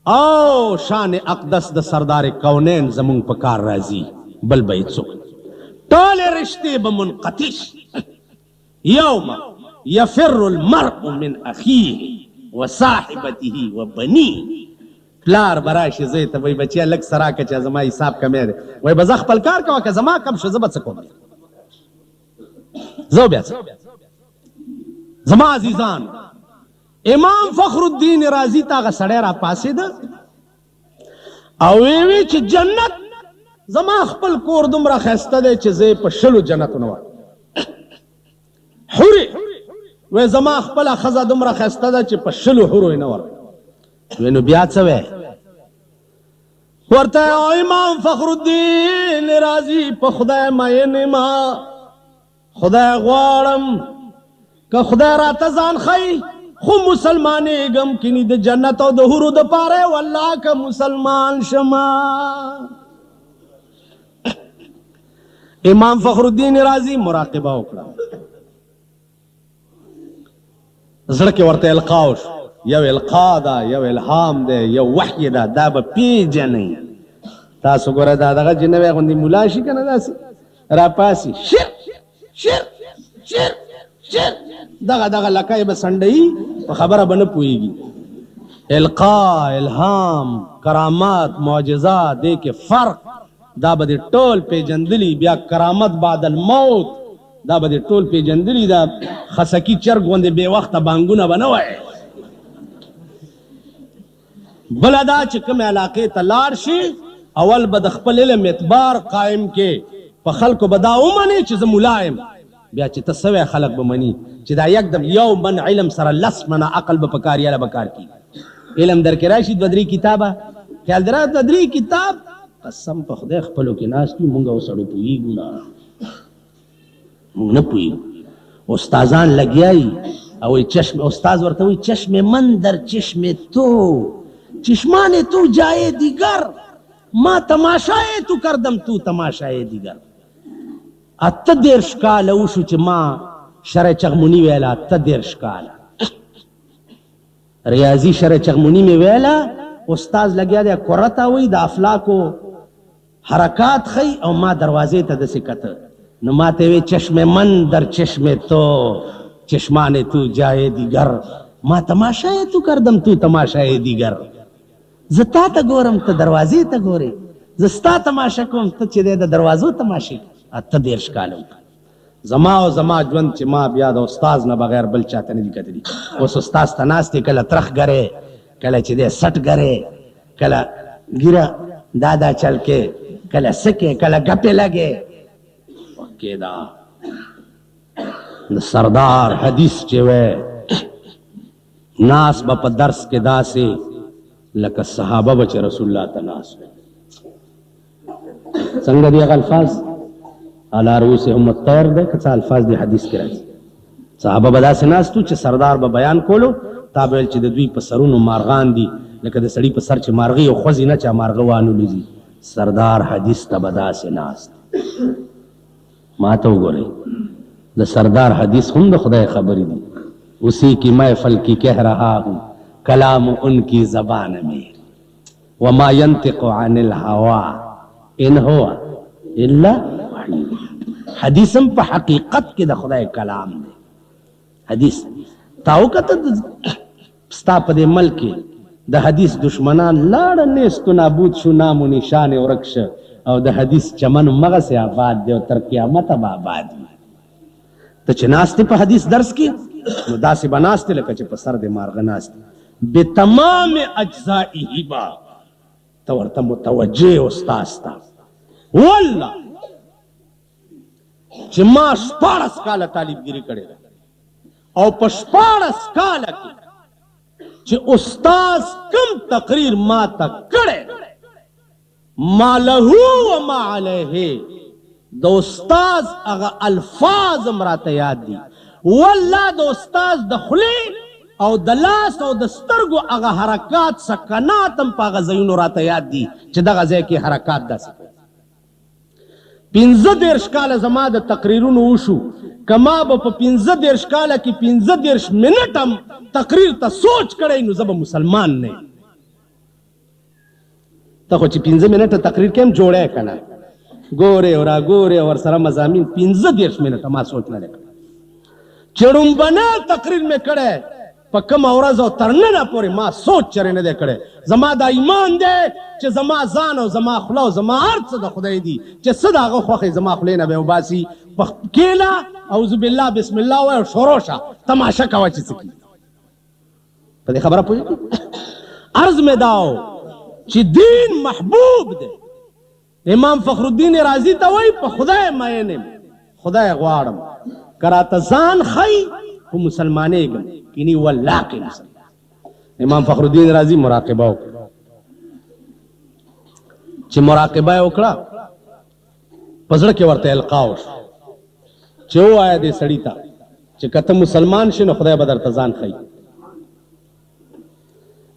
A: او شان اقدس د سردار کونین زمونږ په کار راځي، بل به یې څوک. ټولې رشتې به منقطع شي. یوم یفر المرء من اخیه وصاحبته وبنیه. پلار به راشي زوی ته وایي بچیه لږ څه راکړه چې زما حساب کمی دی. وایي به زه خپل کار کوه که زما کم شو زه به څه کوم، زه بیا څه. زما عزیزان امام فخر الدین رازی ته هغه سړی را پاڅېده او ویې چې جنت زما خپل کور دومره ښایسته دی چې زه یې په 20 جنتونه وایم. حورې وایي زما خپله ښځه دومره ښایسته ده چې په 20 حورو یې نه ورکړم. وایي نو بیا څه وی؟ ورته امام فخر الدین رازی په خدای مین ما، خدای غواړم که خدای راته ځان ښایي خو مسلمانېږم کینی د جنت او د حورو د پاره والله که مسلمان شما. امام فخر الدین رازی مراقبه وکړه، زړه کې ورته القا وشو، یو القا ده، یو الهام ده، یو وحی ده، دا به پیژنئ. تاسو ګوره دا دغه چې نوی غوندې ملا شي که نه داسې راپاسي شر شر شر شر دغه لکه به سنډوي په خبره به نه پوهېږي. القا، الهام، کرامات، معجزات دې کې فرق، دا به دې ټول پیژندلي. بیا کرامت بعد الموت دا به دې ټول پیژندلي. دا خسکي چرګ غوندې بې وخته بانګونه به نه وایي. بله دا چې کومې علاقې ته لاړ شي اول به د خپل علم اعتبار قائم کې، په خلکو به دا ومني چې زه ملا یم. بیا چې ته سوی خلک به مني چې دا یکدم یو من علم سره لس منه عقل به په کار یاله به کار کېږي. علم در کې راشي دوه درې کتابه خیال درا دوه درې کتاب قسم په خدای خپلو کې ناست یو مونږ اوسړو پوهېږو نه، مونږ نه پوهېږو. استادان لګیایي او چشم استاد ورته وایي چشم من در چشم تو چشمان تو جای دیگر ما تماشای تو کردم تو تماشای دیگر. اته دېرش کاله وشو چې ما شرع چغموني ویله، اته دېرش کاله ریاضي شرع چغموني مې ویله. استاز لګیا دی کره ته وایي د افلاکو حرکات ښیي او ما دروازې ته داسې کته، نو ما ته وی چشم من در چشم تو چشمان تو جای دیگر ما تماشای تو کردم تو تماشای دیگر. زه تا ته ګورم ته دروازې ته ګورې، زه ستا تماشه کوم ته چې دی د دروازو تماشې. اته دېرش کاله زما او زما ژوند چې ما بیا د استاز نه بغیر بل چاته نه دي کتلي. اوس استاز ته ناست دی، کله ترخ ګرې، کله چې دی سټ ګرې، کله ګیره دا چل کې، کله سکې، کله ګپې لګې. وکې دا د سردار حدیث چې وی ناس به په درس کې داسې لکه صحابه به چې رسول الله ته ناس وی. څنګه دی هغه الفاظ علی رؤوسهم الطیر دی که څه الفاظ دی حدیث کې راځي. صحابه به داسې ناست وو چې سردار به بیان کولو، تا به ویل چې د دوی په سرونو مارغان دي لکه د سړي په سر چې مارغې او خوځي نه چا مارغه وانولوځي. سردار حدیث ته به داسې ناست. ما ته وګورئ د سردار حدیث هم د خدای خبرې دي. اسی کی محفل کی کہہ رہا ہوں کلام ان کی زبان میری وما ينطق عن الهوى ان هو الا وحی. حدیثم په حقیقت کې د خدای کلام دی. حدیث تاو کته ستا په دې ملک د حدیث دشمنان لاړه نیست و نابود شو، نام و نشان ورک شه او د حدیث چمن مغسې آباد دی او تر قیامته به آباد وي. ته چې ناست په حدیث درس کې نو داسې به ناست لکه چې په سر د مارغه ناست بتمام اجزائه به ته ورته متوجه استاز ته. والله چې ما 14 کاله طالبګیري کړې ده او په 14 کاله کې چې استاز کم تقریر ما ته کړی ما له و ما علیه د استاز هغه الفاظ هم راته یاد دي. والله د استاز د خولې او د لاس او د سترګو هغه حرکات سکنات هم په هغه ځایونو راته یاد دي چې دغه ځای کې حرکات داسې 15 کاله زما د تقریرونو وشو که ما به په 15 کاله کې 15 منټ هم تقریر ته سوچ کړی نو زه به مسلمان نه یم. ته خو چې 15 منټه تقریر کې هم جوړی که نه ګورې او راګورې او ورسره مضامین 15 منټه ما سوچ نه دی کړی. چې ړومبنی تقریر مې کړی په کومه ورځ او تر ننه پورې ما سوچ چرې نه دی کړی. زما دا ایمان دی چې زما ځان او زما خوله او زما هر څه د خدای دي چې څه د هغه خوښې زما خولې نه به وباسي. کېله اعوذ بالله بسم الله وایه او شروع شه تماشه کوه چې څه کېږي. په دې خبره پوهېږي. عرض مې دا و چې دین محبوب دی. امام فخر الدین رازي ته وایي په خدای مین یم، خدای غواړم که راته ځان ښیي خو مسلمانېږم کینی والله کې مسلمان. امام فخر الدین رازي مراقبه وکړه. چې مراقبه یې وکړه په زړه کې ورته القا وشو چې ووایه دې سړي ته چې که ته مسلمان شې نو خدای به درته ځان ښیي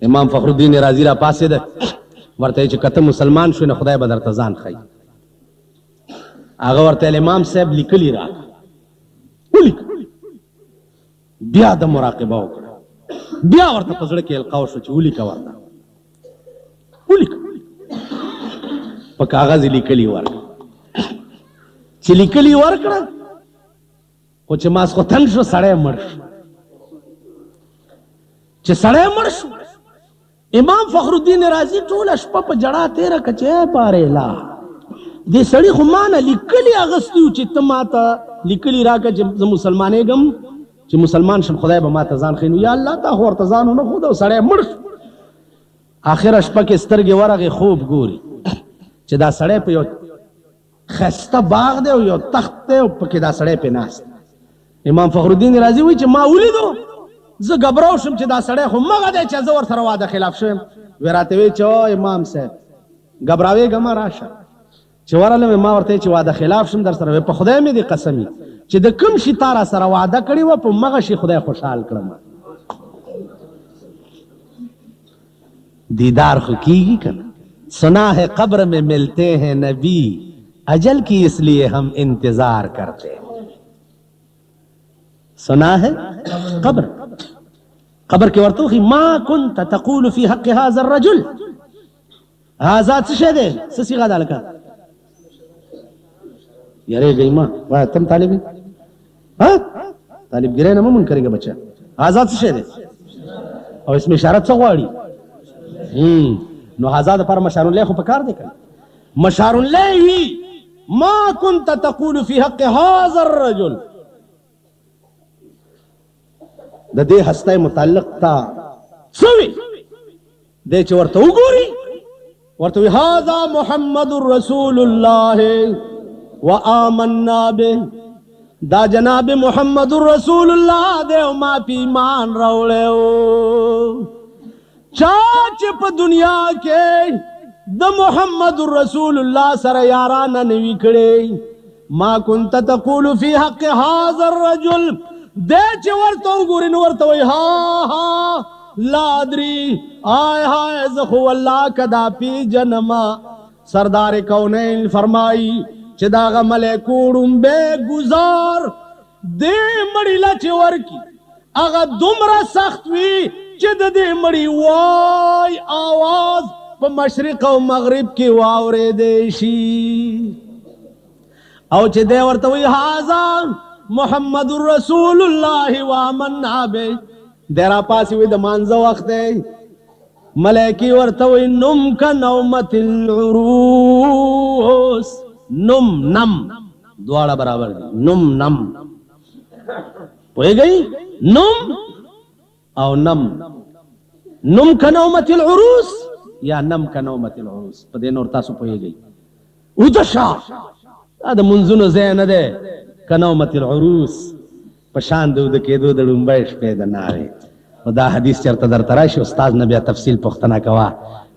A: امام فخر الدین رازی را پاسې ده ورته چې کته مسلمان شو نه خدای به درته ځان ښایي. هغه ورته امام صاحب لیکلي را ولیک، بیا د مراقبه وکړه، بیا ورته په زړه کې القا وشو چې ولیکه ورته ولیکه، په کاغذ لیکلي ورکړه. چې لیکلي ورکړه خو چې ماسخوتن شو سړی مړ شو. چې سړی مړ شو امام فخر الدین رازی ټوله شپه په جړا تېره کړه چې پارېلا دې سړي خو ما نه لیکلي اغوستي وو چې ته ما ته لیکلي راکړه چې زه مسلمانېږم، چې مسلمان شم خدای به ما ته ځان ښیي. نو یا الله تا خو ورته ځان ونه ښود او سړی مړ شو. آخره شپه کې سترګې ورغې خوب ګوري چې دا سړی په یو ښایسته باغ دی او یو تخت دی او پکې دا سړی پې ناست. امام فخر الدین رازي وایي چې ما ولیدو، زه ګبراو شم چې دا سړی خو مغه دی چې زه ورسره واده خلاف شوم. وی راته وایي چې او امام صاحب ګبراوېږه مه راشه. چې ورغلم ما ورته چې واده خلاف شم در سره، په خدای مې دې قسم چې د کوم شي تا را سره واده کړې وه په مغه شي خدای خوشحال کړم. دیدار خو کیږي که نه. سنا ہے قبر میں ملتے ہیں نبی اجل کی اس لیے ہم انتظار کرتے ہیں. سنا ہے قبر کې ورته وخی ما كنت تقول في حق هذا الرجل. هذا څه شی دی؟ څه صيغه ده لکه یارېږئ ما وایه تم طالب یې طالب ګیری نه مه من کرېږه بچه. هذا څه شی دی او اسم اشارت څه غواړي؟ نو هذا دپاره مشار الله خو په کار دی که مشار الله وي ما كنت تقول في حق هذا الرجل. د دې هستی متعلق تا سوي دی چې ورته وګوري ورته وي هذا محمد رسول الله وآمنا به. دا جناب محمد رسول الله دی او ما په ایمان راوړی و. چا چې په دنیا کې د محمد رسول الله سره یارانه نه وي کړې ما كنت تقول في حق هذا الرجل. دی چې ورته وګوري نو ورته وایي ها لا ادري آی هاي زه خو والله که دا پیژنمه. سردار کونین فرمایي چې د هغه ملکو ړومبی ګزار دې مړي له چې ورکي هغه دومره سخت وي چې د دې مړي وای آواز په مشرق او مغرب کې واورېدی شي. او چې دی ورته وایي هذا محمد رسول الله وآمنا به. دی راپاسې وایي د مانځه وخت دی. ملایکې ورته وایي نم کنومة العروس. نم نم دواړه برابر دي. نم نم پوهېږئ نم او نم. نم کنومة العروس یا نم کنومة العروس په دې نور تاسو پوهېږئ. اوده شه دا د منځونو ځای نه دی. کنومة العروس په شان د اوده کېدو د ړومبی شپې د ناوې. خو دا حدیث چېرته درته راشي استاد نه بیا تفصیل پوښتنه کوه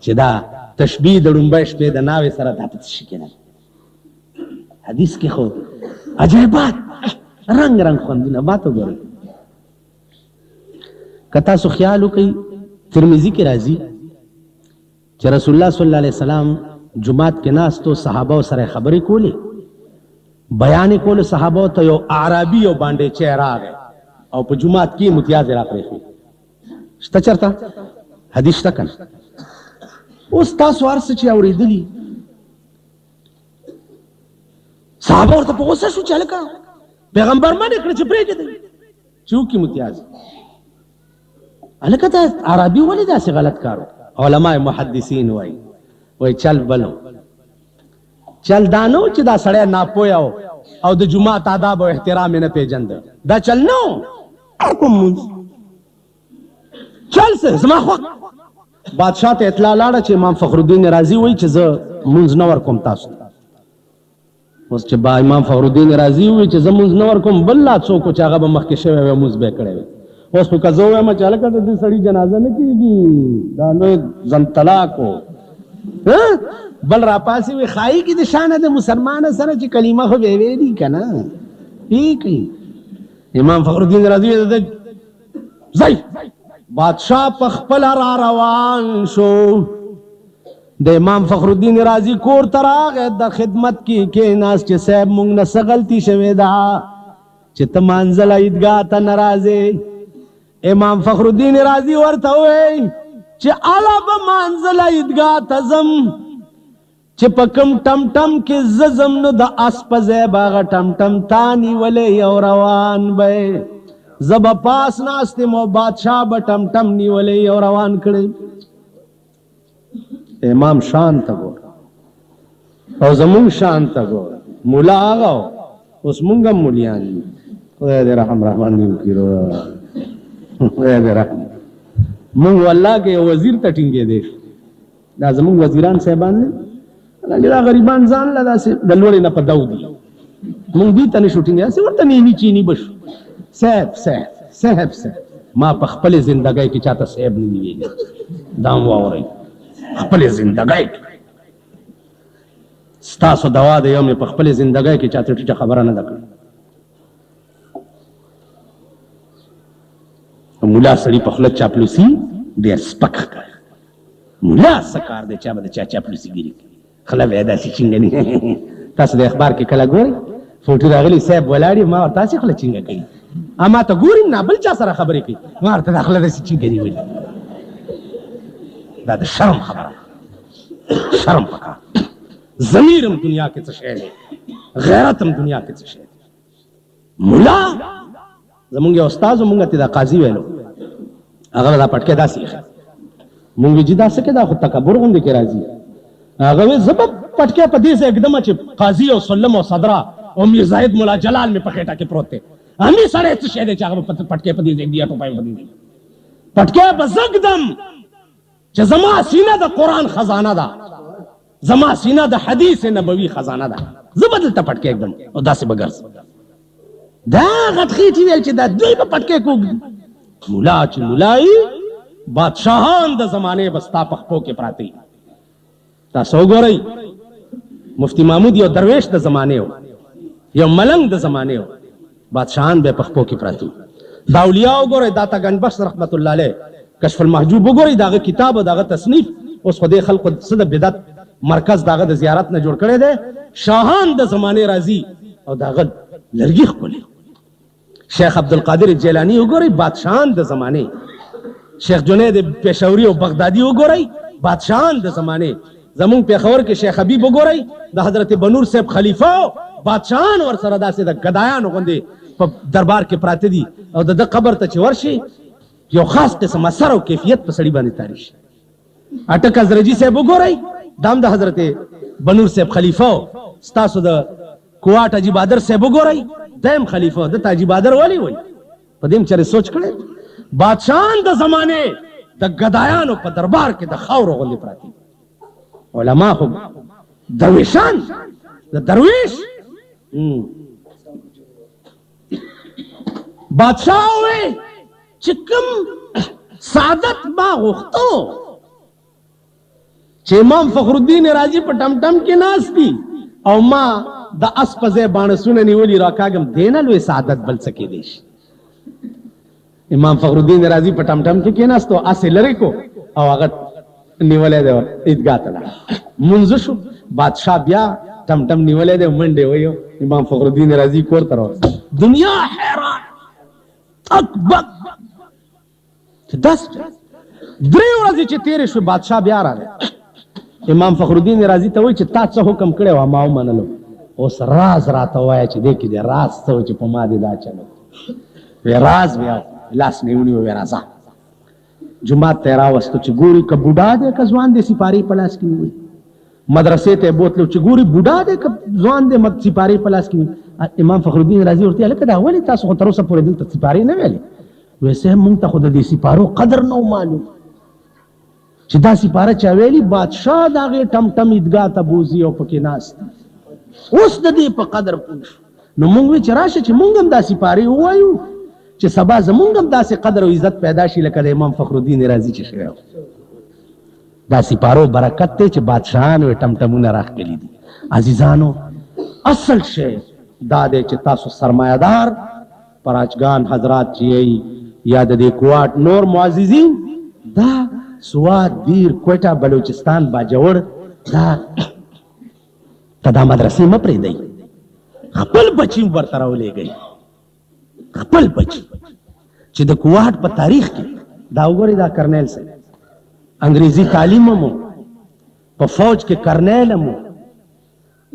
A: چې دا تشبیه د ړومبی شپې د ناوې سره دا په څه شي کېدل. حدیث کې خو عجایبات رنګ رنګ خوندونه ماته وګورئ. که تاسو خیال وکئ ترمذي کې راځي چې رسول الله صلی الله علیه وسلم جمعات کې ناستو صحابه سره خبرې کولې بیان کول. صحابه ته یو اعرابي یو باندې چې راغی او په جمعات کې امتیاز راکړی شته چېرته حدیث شته که نه؟ اوس تاسو هر څه چې اورېدلي صحابه ورته په غوسه شو چې هلکه پیغمبر منې کړه چې پرېږدئ چې وکړي امتیاز. هلکه دا عربي ولې داسې غلط کار وکړ؟ علما محدثین وایي چل بلو چل دا نه چې دا سړی ناپویه او د جومات آداب او احترام یې نه پېژنده. دا چل نه و کوم مونځ چل څه زما خوښ. بادشاه ته اطلاع لاړه چې امام فخر الدین رازي وایي چې زه مونځ نه ورکوم تاسو ته. اوس چې با امام فخر الدین رازي وایي چې زه مونځ نه ورکوم بل لا څوک چې هغه به مخکې شوی وی مونځ به یې کړی وی. اوس خو که زه ووایم چې هلکه د دې سړي جنازه نه کېږي دا لوی ځنطلاق و بل راپاسې وي ښایي کې د شانه د مسلمانه سره چې کلمه خو به ویلي که نه امام فخر الدین رازي ځئ बादशाह पखपल را روان شو د امام فخر الدین رازی کور تراغه د خدمت کې ناس چې صاحب مونږ نه سغلتی شوی دا چې ته منزل عیدګاه ته ناراضه. امام فخر الدین رازی ورته وی چې الا به منزل عیدګاه ته زم چې پکم ټم ټم کې ززم نو د اسپزه باغ ټم ټم تانی ولې یو روان به زب پاس ناسته مو بادشاہ به ټم ټم نیولې یو روان کړي. امام شان ته ګور او زمون شان ته ګور مولا آغا اوس مونږ مولیان خدای دې رحم رحمان دې وکړو خدای دې رحم مونږ والله کې وزیر ته ټینګې دې دا زمون وزیران صاحبان نه دا غریبان ځان لا داسې د لوري نه په داو دي مونږ دې ته نه شوټینګ اسې ورته نه چینی بش صاحب ما په خپل ژوندۍ کې چاته صاحب نه نیږي دام واوري خپل ژوندۍ ستاسو دوا د یو په خپل ژوندۍ کې چاته ټیټه خبره نه ده کړې. مولا سړي په خپل چاپلوسي بیا سپک کړ مولا سکار د چا به چا چاپلوسي ګری خلا ودا چې چنګني تاسو د اخبار کې کله ګورئ فوټو راغلی صاحب ولاړی ما تاسو خلا چنګ کوي اما ته ګورم نه بل چا سره خبرې کوي ما ورته داخله د چنګني وي دا د شرم خبره شرم پکا ضمیرم دنیا کې څه شی دی غیرتم دنیا کې څه شی دی. مولا زمونږ یو استاد مونږ ته دا قاضي ویلو هغه دا پټکه داسې مونږ چې دا څه کې دا خو تکبر غوندې کې راځي هغه زب پټکه په دې ځای एकदम چې قاضي او سلم او صدرا او میر زاهد مولا جلال می په خېټه کې پروت دی همي سره څه شی دی چې هغه پټکه په دې ځای دی ټوپای په دې پټکه په زګدم چې زما سینه د قران خزانه ده زما سینه د حدیث نبوي خزانه ده زبدل ته پټکه एकदम او داسې بغرس دا غټخېټي ویل چې دا دوی په پټکه کو مولا چې مولای بادشاہان د زمانه بستا پخپو کې پراتی تاسو ګورئ مفتی محمود یو درویش د زمانه یو ملنګ د زمانه بادشاہان به پخپو کې پراتی دا اولیاء ګورئ داتا گنج بخش رحمت الله علیه کشف المحجوب وګورئ داغه کتاب او داغه تصنیف اوس خو د خلکو صد بدعت مرکز داغه د زیارت نه جوړ کړي دي شاهان د زمانه راضي او داغه لرګي خپل شیخ عبدالقادر جیلانی وګورئ بادشاہان د زمانه شیخ جنید پېښوري او بغدادي وګورئ بادشاہان د زمانه زمون پېښور کې شیخ حبیب وګورئ د حضرت بنور صاحب خلیفہ بادشاہان ور سره داسې د غدایانو غوندې په دربار کې پراته دي او د قبر ته چې ورشي یو خاص قسم اثر او کیفیت په سړي باندې تاریخ اٹک ازرجی صاحب وګورئ دام د حضرت بنور صاحب خلیفہ ستاسو د کوټ اجي بادر صاحب وګورئ دیم خلیفہ د تاجی بادر والی وای په دې چره سوچ کړي بادشاہان د زمانه د غدایانو په دربار کې د خاور غلي پراتی علما خو درویشان د درویش بادشاہ وې چې کوم سعادت ما غوښتو چې امام فخر الدین رازی په ټم ټم کې ناس دي او ما د اسپزه باندې نیولی راکاګم دینه لوی سعادت بل سکے دیش امام فخر الدین رازی په ټم ټم کې کېناستو اسې لری کو او هغه نیولې دی عیدګاه ته منځ شو بادشاہ بیا ټم ټم نیولې دی منډه وایو امام فخر الدین رازی کور تر دنیا حیران اکبر داس درې ورځې چې تیرې شو بادشاہ بیا راغی امام فخر الدین رازی ته وایي چې تا څه حکم کړی و ما ومنلو اوس راز راته وایه چې دی کې دی راز څه و چې په ما دې دا چلو وی راز بیا لاس نه ونیو وی راځه جومات ته راوستو چې ګوري که بوډا دی که ځوان دی سپارې په لاس کې نیوي مدرسې ته بوتلو چې ګوري بوډا دی که ځوان دی سپارې په لاس کې نیوي امام فخر الدین رازی ورته هلکه دا ولې تاسو خو تر اوسه پورې دلته سپارې نه ویلې وی صاحب مونږ ته خو د دې سپارو قدر نه معلوم چې دا سپاره چا ویلي بادشاہ د هغې ټم ټم عیدګاه ته بوځي او پکې ناست اوس د دې په قدر پوه شو نو مونږ وی چې راشه چې مونږ هم دا سپارې ووایو چې سبا زمونږ هم داسې قدر او عزت پیدا شي لکه د امام فخر الدین رازی چې شوی دا سپارو برکت دی چې بادشاهان وی ټم ټمونه راښکلي دي عزیزانو اصل شی دا دی چې تاسو سرمایه‌دار پراچګان حضرات چې یا د دې کوټ نور معززین دا سوات بیر کوټه بلوچستان باجوړ دا مدرسې مه پرېږدئ خپل بچي ورته راولېږئ خپل بچي چې د کوټ په تاریخ کې دا وګورئ دا کرنیل صاحب انګریزي تعلیم هم په فوج کې کرنیل هم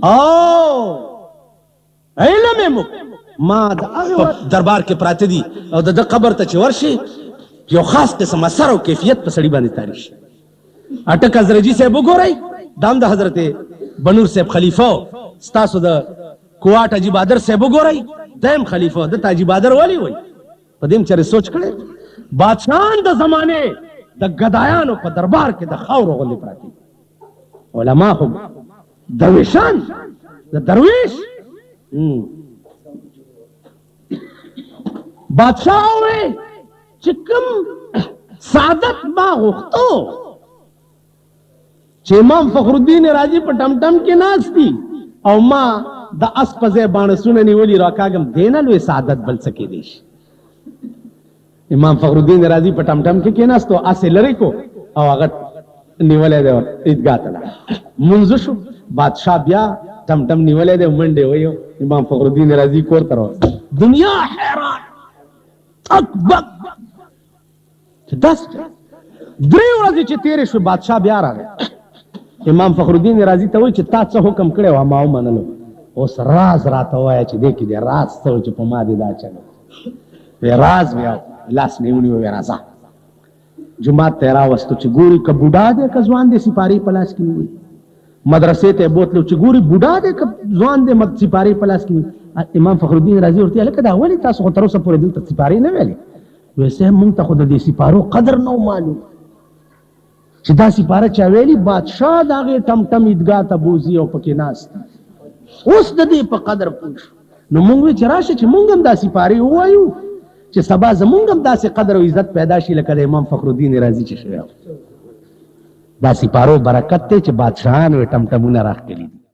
A: او علم هم ما د هغه دربار کې پراته دي او د قبر ته چې ورشي یو خاص قسم اثر او کیفیت په سړي باندې تاریخ شي اټک حضرت صاحب وګورئ دام د حضرت بنور صاحب خلیفہ ستاسو د کوټ حاجی بادر صاحب وګورئ دیم خلیفہ د حاجی بادر ولی وای په دې چره سوچ کړي بادشاہان د زمانه د غدایانو په دربار کې د خاور غلي پراته علما هم درویشان د درویش بادشاہ وې چې کوم سعادت ما غوښتو چې امام فخر الدین رازی په ټمټم کې ناشتي او ما د اس په ځای باندې سونه نیولې راکاګم دینه لوی سعادت بل سکے دي امام فخر الدین رازی په ټمټم کې کېناستو اسه لری کو او هغه نیولې دی عیدګاه ته منځ شو بادشاہ بیا ټمټم نیولې دی منډه وایو امام فخر الدین رازی کور تر دنیا حیران اکبر چې داس درې ورځې چې تیرې شو بادشاہ بیا راغی امام فخر الدین رازی ته وایي چې تا څه حکم کړی و ما ومنلو اوس راز راته وایه چې دې کې دی راز څه و چې په ما دې دا چلو وی راز بیا لاس نه ونیو وی راځه جمعات ته راوستو چې ګوري که بوډا دی که ځوان دی سپارې په لاس کې نیوي مدرسې ته بوتلو چې ګوري بوډا دی که ځوان دی سپارې په لاس کې نیوي امام فخر الدین رازی ورته هلکه دا ولې تاسو خو تر اوسه پورې دلته سپارې نه ویلې وی صاحب موږ ته خو د دې سپارو قدر نه معلوم چې دا سپاره چا ویلي بادشاه د هغې ټمټم عیدګاه ته بوځي او پکې ناست اوس د دې په قدر پوه شو نو موږ وی چې راشه چې موږ هم دا سپارې ووایو چې سبا زمونږ هم داسې قدر او عزت پیدا شي لکه د امام فخر الدین رازی چې شوی دا سپارو برکت دی چې بادشاهان یې ټمټمونه راښکلي دي